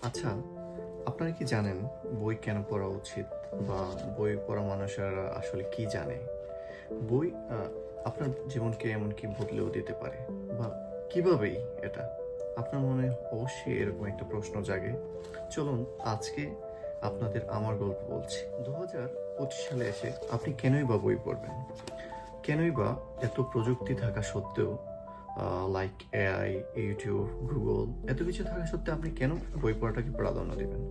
আচ্ছা, আপনারা কি জানেন বই কেন পড়া উচিত বা বই পড়া মানুষেরা আসলে কি জানে? বই আপনার জীবনকে এমনকি বদলেও দিতে পারে বা কিভাবেই এটা? আপনার মনে অবশ্যই এরকম একটা প্রশ্ন জাগে। চলুন আজকে আপনাদের আমার গল্প বলছি। 2025 সালে এসে আপনি কেনই বা বই পড়বেন? কেনই বা এত প্রযুক্তি থাকা সত্ত্বেও লাইক এআই, ইউটিউব, গুগল এত কিছু থাকা সত্ত্বেও আপনি কেন বই পড়াটাকে প্রাধান্য দেবেন?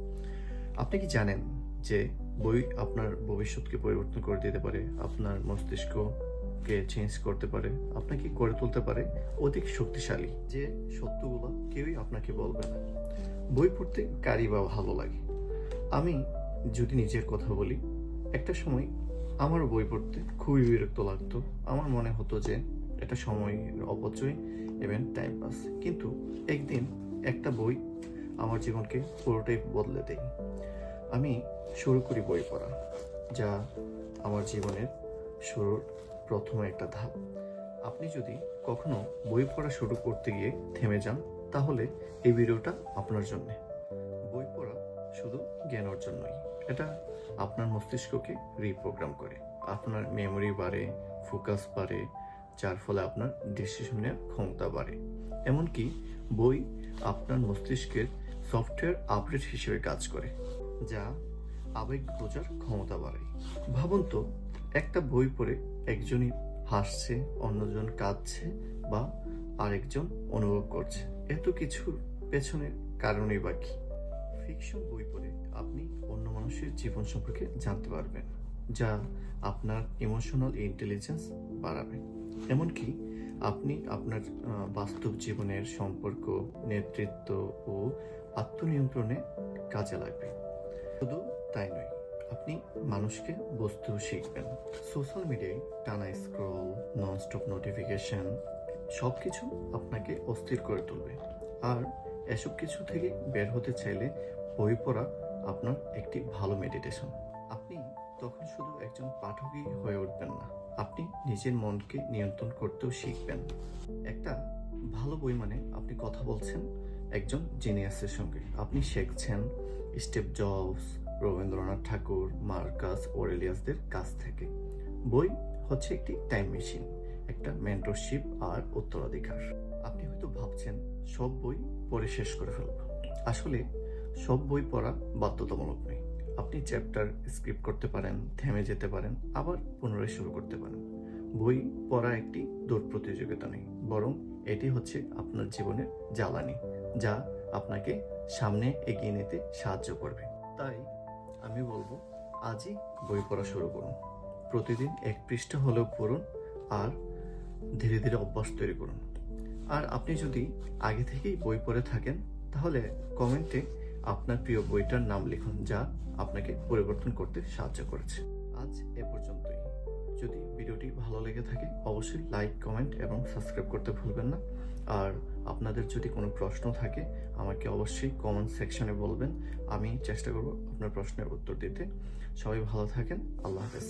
আপনি কি জানেন যে বই আপনার ভবিষ্যৎকে পরিবর্তন করে দিতে পারে, আপনার মস্তিষ্ককে চেঞ্জ করতে পারে, আপনাকে করে তুলতে পারে অধিক শক্তিশালী? যে সত্যগুলো কেউই আপনাকে বলবে না। বই পড়তে কারই বা ভালো লাগে? আমি যদি নিজের কথা বলি, একটা সময় আমারও বই পড়তে খুবই বিরক্ত লাগতো। আমার মনে হতো যে এটা সময়ের অপচয় এবং টাইম পাস। কিন্তু একদিন একটা বই আমার জীবনকে পুরোটাই বদলে দেয়। আমি শুরু করি বই পড়া, যা আমার জীবনের শুরুর প্রথম একটা ধাপ। আপনি যদি কখনো বই পড়া শুরু করতে গিয়ে থেমে যান, তাহলে এই ভিডিওটা আপনার জন্য। বই পড়া শুধু জ্ঞান অর্জন নয়, এটা আপনার মস্তিষ্ককে রিপ্রোগ্রাম করে। আপনার মেমোরি বাড়ে, ফোকাস বাড়ে, যার ফলে আপনার ডিসিশন নেওয়ার ক্ষমতা বাড়ে। এমনকি বই আপনার মস্তিষ্কের সফটওয়্যার আপডেট হিসেবে কাজ করে, যা আবেগ বোঝার ক্ষমতা বাড়ায়। ভাবুন তো, একটা বই পড়ে একজনই হাসছে, অন্যজন কাঁদছে বা আরেকজন অনুভব করছে। এত কিছুর পেছনের কারণই বা কি? ফিকশন বই পড়ে আপনি অন্য মানুষের জীবন সম্পর্কে জানতে পারবেন, যা আপনার ইমোশনাল ইন্টেলিজেন্স বাড়াবে। এমনকি আপনি আপনার বাস্তব জীবনের সম্পর্ক, নেতৃত্ব ও আত্মনিয়ন্ত্রণে কাজে লাগবে। শুধু তাই নয়, আপনি মানুষকে বুঝতেও শিখবেন। সোশ্যাল মিডিয়ায় টানা স্ক্রল, ননস্টপ নোটিফিকেশন সব কিছু আপনাকে অস্থির করে তুলবে। আর এসব কিছু থেকে বের হতে চাইলে বই পড়া আপনার একটি ভালো মেডিটেশন। আপনি তখন শুধু একজন পাঠকই হয়ে উঠবেন না, আপনি নিজের মনকে নিয়ন্ত্রণ করতেও শিখবেন। একটা ভালো বই মানে আপনি কথা বলছেন একজন জিনিয়াসের সঙ্গে। আপনি শিখছেন স্টিভ জবস, রবীন্দ্রনাথ ঠাকুর, মার্কাস অরেলিয়াসদের কাছ থেকে। বই হচ্ছে একটি টাইম মেশিন, একটা মেন্টরশিপ আর উত্তরাধিকার। আপনি হয়তো ভাবছেন সব বই পড়ে শেষ করে ফেলব। আসলে সব বই পড়া বাধ্যতামূলক নয়। আপনি চ্যাপ্টার স্কিপ করতে পারেন, থেমে যেতে পারেন, আবার পুনরায় শুরু করতে পারেন। বই পড়া একটি দৌড় প্রতিযোগিতা নয়, বরং এটি হচ্ছে আপনার জীবনের জ্বালানি, যা আপনাকে সামনে এগিয়ে নিতে সাহায্য করবে। তাই আমি বলবো, আজই বই পড়া শুরু করুন। প্রতিদিন এক পৃষ্ঠা হলেও পড়ুন আর ধীরে ধীরে অভ্যাস তৈরি করুন। আর আপনি যদি আগে থেকেই বই পড়ে থাকেন, তাহলে কমেন্টে আপনার প্রিয় বইটার নাম লিখুন, যা আপনাকে পরিবর্তন করতে সাহায্য করেছে। আজ এ পর্যন্তই। যদি ভিডিওটি ভালো লেগে থাকে, অবশ্যই লাইক, কমেন্ট এবং সাবস্ক্রাইব করতে ভুলবেন না। আর আপনাদের যদি কোনো প্রশ্ন থাকে, আমাকে অবশ্যই কমেন্ট সেকশনে বলবেন। আমি চেষ্টা করব আপনার প্রশ্নের উত্তর দিতে। সবাই ভালো থাকেন। আল্লাহ হাফেজ।